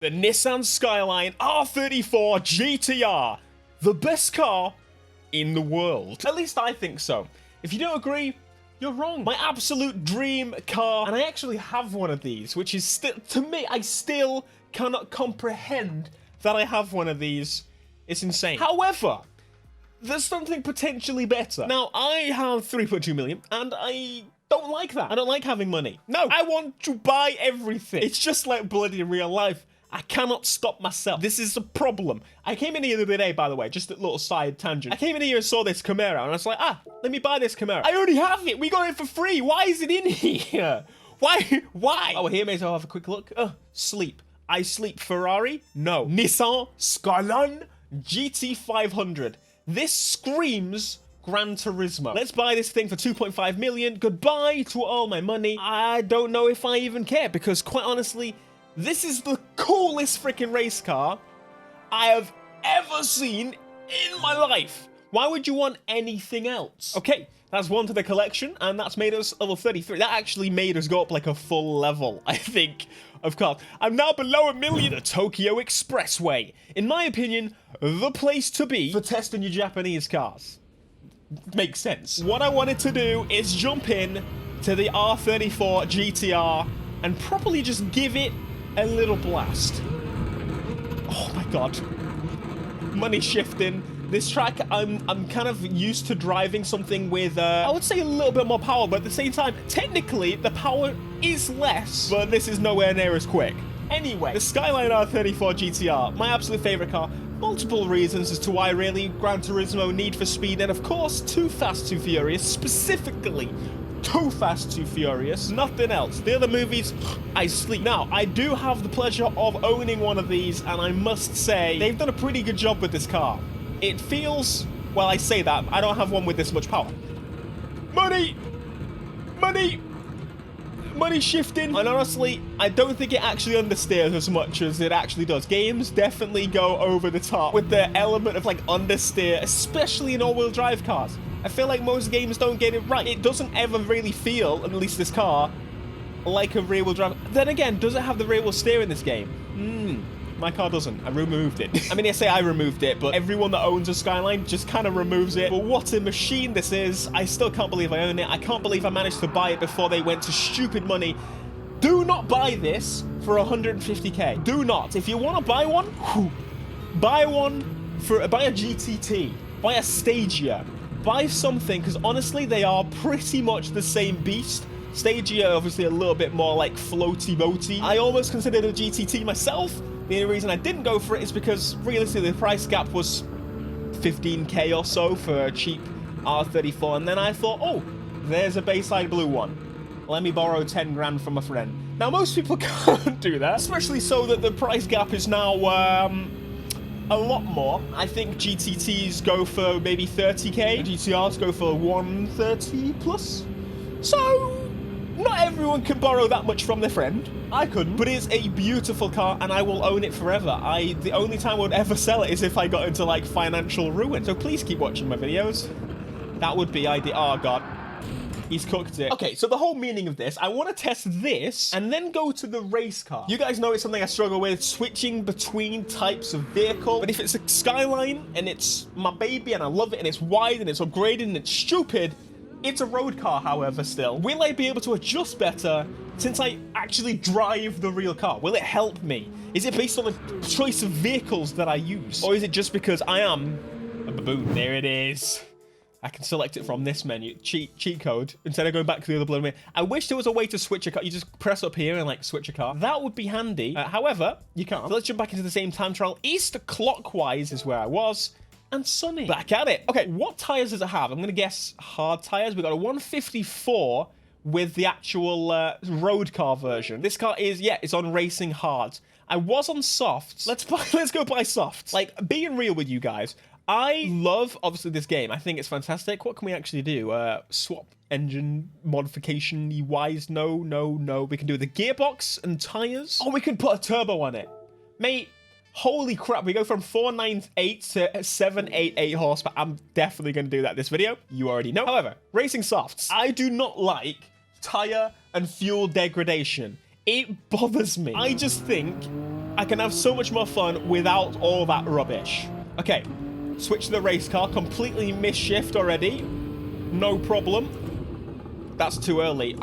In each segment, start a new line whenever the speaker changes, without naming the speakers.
The Nissan Skyline R34 GTR. The best car in the world. At least I think so. If you don't agree, you're wrong. My absolute dream car. And I actually have one of these, which is still, to me, I still cannot comprehend that I have one of these. It's insane. However, there's something potentially better. Now, I have 3.2 million, and I don't like that. I don't like having money. No, I want to buy everything. It's just like bloody real life. I cannot stop myself. This is a problem. I came in here the other day, by the way, just a little side tangent. I came in here and saw this Camaro, and I was like, let me buy this Camaro. I already have it. We got it for free. Why is it in here? Why? Why? Oh, here, mate, I'll have a quick look. Sleep. I sleep. Ferrari? No. Nissan Skyline GT500. This screams Gran Turismo. Let's buy this thing for 2.5 million. Goodbye to all my money. I don't know if I even care, because quite honestly, this is the coolest freaking race car I have ever seen in my life. Why would you want anything else? Okay, that's one to the collection, and that's made us level 33. That actually made us go up like a full level, I think, of cars. I'm now below 1 million. The Tokyo Expressway. In my opinion, the place to be for testing your Japanese cars. Makes sense. What I wanted to do is jump in to the R34 GTR and properly just give it a little blast. Oh my god. Money shifting. This track, I'm kind of used to driving something with, I would say a little bit more power, but at the same time, technically, the power is less, but this is nowhere near as quick. Anyway, the Skyline R34 GTR, my absolute favorite car. Multiple reasons as to why, really. Gran Turismo, Need for Speed, and of course, Too Fast, Too Furious, specifically Too Fast, Too Furious. Nothing else. The other movies, I sleep. Now, I do have the pleasure of owning one of these, and I must say, they've done a pretty good job with this car. It feels, well, I say that, I don't have one with this much power. Money! Money! Money shifting. And honestly, I don't think it actually understeers as much as it actually does. Games definitely go over the top with the element of like understeer, especially in all-wheel drive cars. I feel like most games don't get it right. It doesn't ever really feel, at least this car, like a rear-wheel drive. Then again, does it have the rear-wheel steer in this game? My car doesn't. I removed it. I mean, I say I removed it, but everyone that owns a Skyline just kind of removes it. But what a machine this is. I still can't believe I own it. I can't believe I managed to buy it before they went to stupid money. Do not buy this for 150k. Do not. If you want to buy one, buy a GTT. Buy a Stagia. Buy something, because honestly, they are pretty much the same beast. Stagia, obviously a little bit more like floaty-boaty. I almost considered a GTT myself. The only reason I didn't go for it is because realistically the price gap was 15k or so for a cheap R34, and then I thought, oh, there's a Bayside Blue one. Let me borrow 10 grand from a friend. Now, most people can't do that, especially so that the price gap is now a lot more. I think GTTs go for maybe 30k, GTRs go for 130 plus. So, not everyone can borrow that much from their friend. I couldn't, but it's a beautiful car, and I will own it forever. The only time I would ever sell it is if I got into, like, financial ruin. So please keep watching my videos. That would be ideal. Oh, God. He's cooked it. Okay, so the whole meaning of this, I want to test this and then go to the race car. You guys know it's something I struggle with, switching between types of vehicle. But if it's a Skyline, and it's my baby, and I love it, and it's wide, and it's upgraded, and it's stupid, it's a road car, however, still. Will I be able to adjust better since I actually drive the real car? Will it help me? Is it based on the choice of vehicles that I use? Or is it just because I am a baboon? There it is. I can select it from this menu. Cheat code. Instead of going back to the other blue menu. I wish there was a way to switch a car. You just press up here and like switch a car. That would be handy. However, you can't. So let's jump back into the same time trial. East clockwise is where I was. And sunny. Back at it. Okay, what tires does it have? I'm going to guess hard tires. We got a 154 with the actual road car version. This car is, yeah, it's on racing hard. I was on softs. Let's go buy softs. Like, being real with you guys, I love, obviously, this game. I think it's fantastic. What can we actually do? Swap engine modification wise? No. We can do the gearbox and tires. Oh, we can put a turbo on it. Mate, holy crap, we go from 498 to 788 horsepower. I'm definitely going to do that this video. You already know. However, racing softs. I do not like tire and fuel degradation. It bothers me. I just think I can have so much more fun without all that rubbish. Okay, switch to the race car. Completely missed shift already. No problem. That's too early.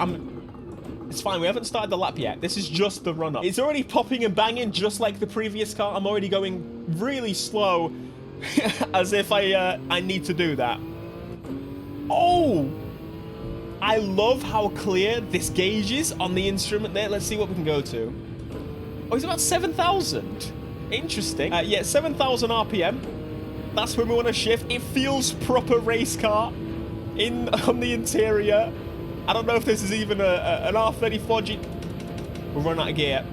It's fine. We haven't started the lap yet. This is just the run-up. It's already popping and banging just like the previous car. I'm already going really slow as if I need to do that. Oh! I love how clear this gauge is on the instrument there. Let's see what we can go to. Oh, it's about 7,000. Interesting. Yeah, 7,000 RPM. That's when we want to shift. It feels proper race car on the interior. I don't know if this is even an R34 G. We've run out of gear.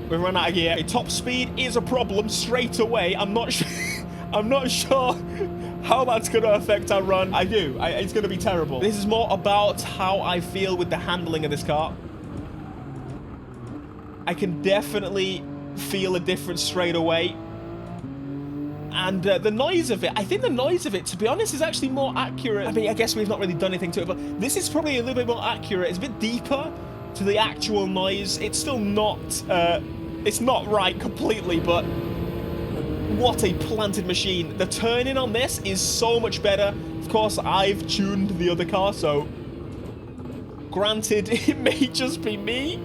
We've run out of gear. Okay, top speed is a problem straight away. I'm not sure. I'm not sure how that's going to affect our run. I do. It's going to be terrible. This is more about how I feel with the handling of this car. I can definitely feel a difference straight away. And the noise of it, I think the noise of it, to be honest, is actually more accurate. I mean, I guess we've not really done anything to it, but this is probably a little bit more accurate. It's a bit deeper to the actual noise. It's still not, it's not right completely, but what a planted machine. The turning on this is so much better. Of course, I've tuned the other car, so granted, it may just be me.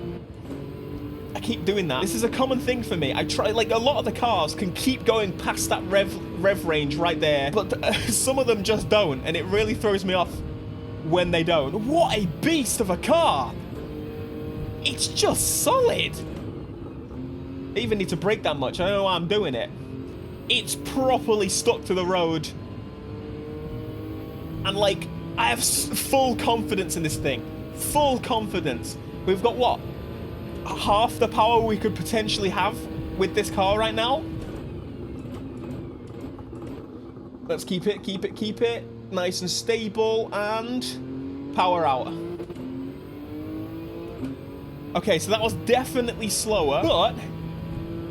I keep doing that. This is a common thing for me. I try, like, a lot of the cars can keep going past that rev range right there, but some of them just don't, and it really throws me off when they don't. What a beast of a car! It's just solid. I even need to brake that much. I don't know why I'm doing it. It's properly stuck to the road. And, like, I have full confidence in this thing. Full confidence. We've got, what? Half the power we could potentially have with this car right now. Let's keep it, keep it, keep it. Nice and stable, and power out. Okay, so that was definitely slower, but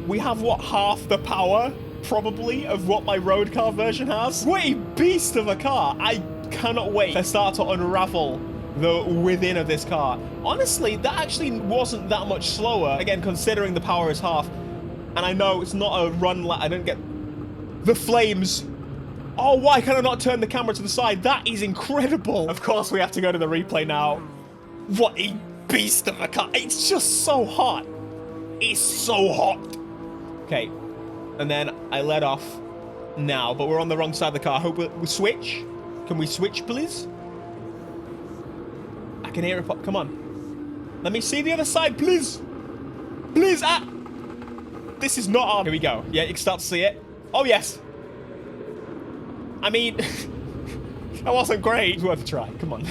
we have, what, half the power, probably, of what my road car version has? What a beast of a car. I cannot wait to start to unravel the within of this car. Honestly, that actually wasn't that much slower. Again, considering the power is half. And I know it's not a run lap. I don't get the flames. Oh, why can I not turn the camera to the side? That is incredible. Of course, we have to go to the replay now. What a beast of a car. It's just so hot. It's so hot. Okay. And then I let off now, but we're on the wrong side of the car. I hope we switch. Can we switch, please? I can hear it pop. Come on. Let me see the other side, please. Please. Ah. This is not on. Here we go. Yeah, you can start to see it. Oh, yes. I mean, that wasn't great. It's worth a try. Come on.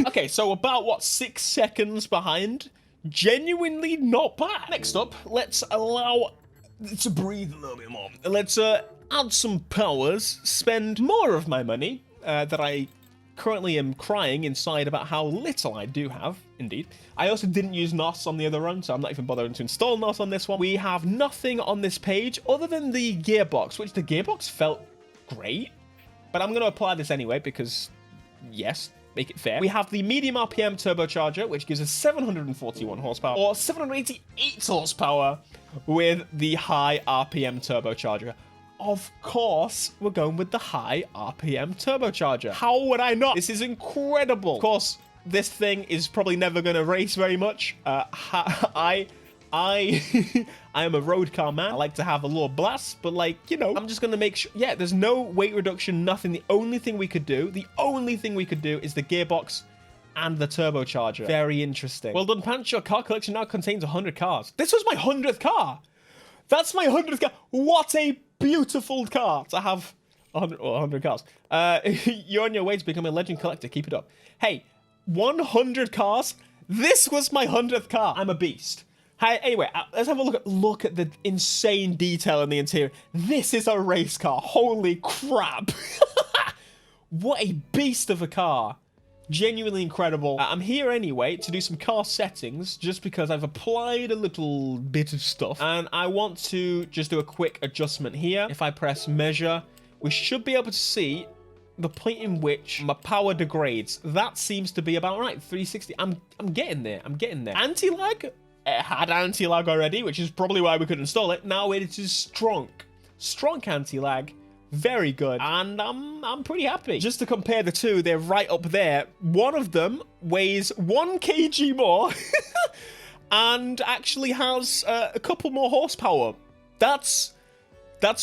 Okay, so about, what, 6 seconds behind? Genuinely not bad. Next up, let's allow it to breathe a little bit more. Let's add some powers, spend more of my money that I currently am crying inside about how little I do have, indeed. I also didn't use NOS on the other run, so I'm not even bothering to install NOS on this one. We have nothing on this page other than the gearbox, which the gearbox felt great, but I'm going to apply this anyway because, yes, make it fair. We have the medium RPM turbocharger, which gives us 741 horsepower, or 788 horsepower with the high RPM turbocharger. Of course, we're going with the high RPM turbocharger. How would I not? This is incredible. Of course, this thing is probably never going to race very much. I am a road car man. I like to have a little blast, but, like, you know, I'm just going to make sure. Yeah, there's no weight reduction, nothing. The only thing we could do is the gearbox and the turbocharger. Very interesting. Well done, Pancho. Your car collection now contains 100 cars. This was my 100th car. That's my 100th car. What a beautiful car to have 100 cars. You're on your way to become a legend collector. Keep it up. Hey, 100 cars? This was my 100th car. I'm a beast. Hey, anyway, let's have a look at the insane detail in the interior. This is a race car. Holy crap. What a beast of a car. Genuinely incredible. I'm here anyway to do some car settings just because I've applied a little bit of stuff and I want to just do a quick adjustment here. If I press measure, we should be able to see the point in which my power degrades. That seems to be about right. 360. I'm getting there. I'm getting there. Anti-lag? It had anti-lag already, which is probably why we could install it. Now it is strong. Strong anti-lag. Very good. And I'm pretty happy. Just to compare the two, they're right up there. One of them weighs 1 kg more and actually has a couple more horsepower. That's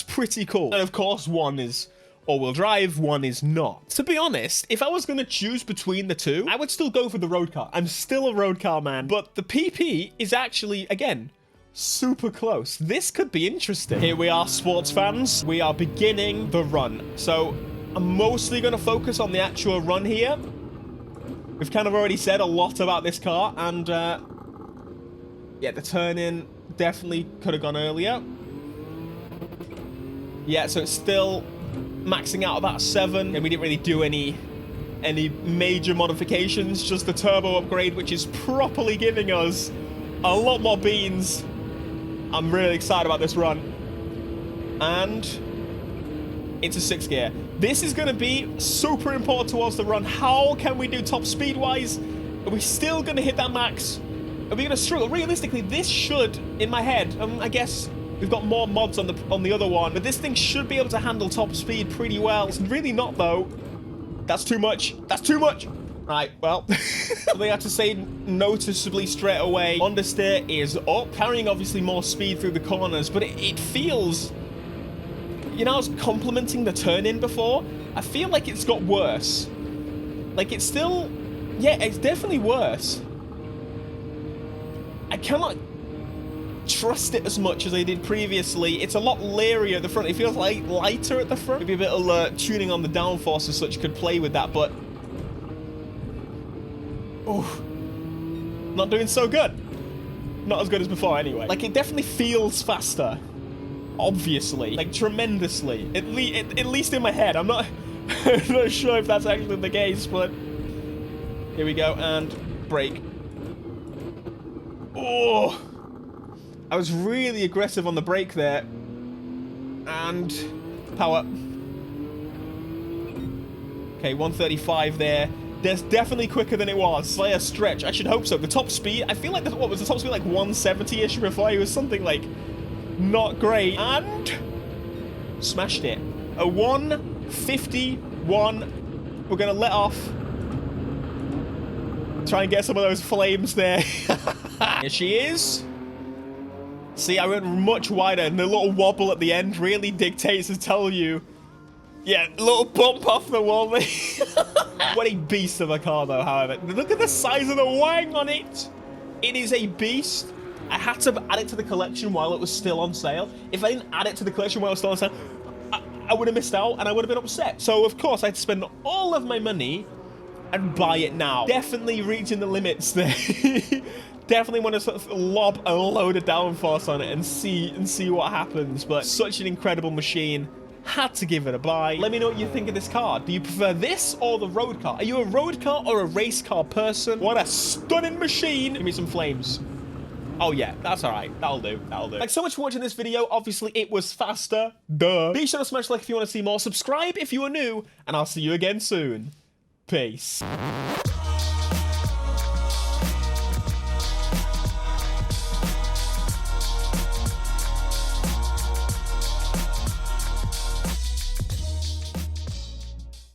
pretty cool. And of course, one is all-wheel drive, one is not. To be honest, if I was going to choose between the two, I would still go for the road car. I'm still a road car man. But the PP is actually, again, super close. This could be interesting. Here we are, sports fans. We are beginning the run. So I'm mostly going to focus on the actual run here. We've kind of already said a lot about this car. And, yeah, the turn-in definitely could have gone earlier. Yeah, so it's still maxing out about 7, and we didn't really do any major modifications, just the turbo upgrade, which is properly giving us a lot more beans. I'm really excited about this run. And into 6th gear. This is going to be super important towards the run. How can we do top speed-wise? Are we still going to hit that max? Are we going to struggle? Realistically, this should, in my head, I guess... We've got more mods on the other one, but this thing should be able to handle top speed pretty well. It's really not, though. That's too much. That's too much. Right, well, they have to say noticeably straight away. Understeer is up, carrying obviously more speed through the corners, but it feels... You know, I was complimenting the turn-in before. I feel like it's got worse. Like, it's still... Yeah, it's definitely worse. I cannot... trust it as much as I did previously. It's a lot leerier at the front. It feels like lighter at the front. Maybe a bit of tuning on the downforce as such could play with that, but... Oh, not doing so good. Not as good as before anyway. Like, it definitely feels faster. Obviously. Like, tremendously. At least in my head. I'm not sure if that's actually the case, but... Here we go, and brake. Oh! I was really aggressive on the brake there. And power. Okay, 135 there. That's definitely quicker than it was. By a stretch. I should hope so. The top speed, I feel like, what was the top speed? Like 170-ish before? It was something like not great. And smashed it. A 151. We're going to let off. Try and get some of those flames there. Here she is. See, I went much wider, and the little wobble at the end really dictates to tell you. Yeah, a little bump off the wall. What a beast of a car, though, however. Look at the size of the wang on it. It is a beast. I had to add it to the collection while it was still on sale. If I didn't add it to the collection while it was still on sale, I would have missed out, and I would have been upset. So, of course, I had to spend all of my money and buy it now. Definitely reaching the limits there. Definitely want to sort of lob a load of downforce on it and see what happens. But such an incredible machine. Had to give it a buy. Let me know what you think of this car. Do you prefer this or the road car? Are you a road car or a race car person? What a stunning machine. Give me some flames. Oh yeah, that's all right. That'll do. That'll do. Thanks so much for watching this video. Obviously, it was faster. Duh. Be sure to smash like if you want to see more. Subscribe if you are new. And I'll see you again soon. Peace.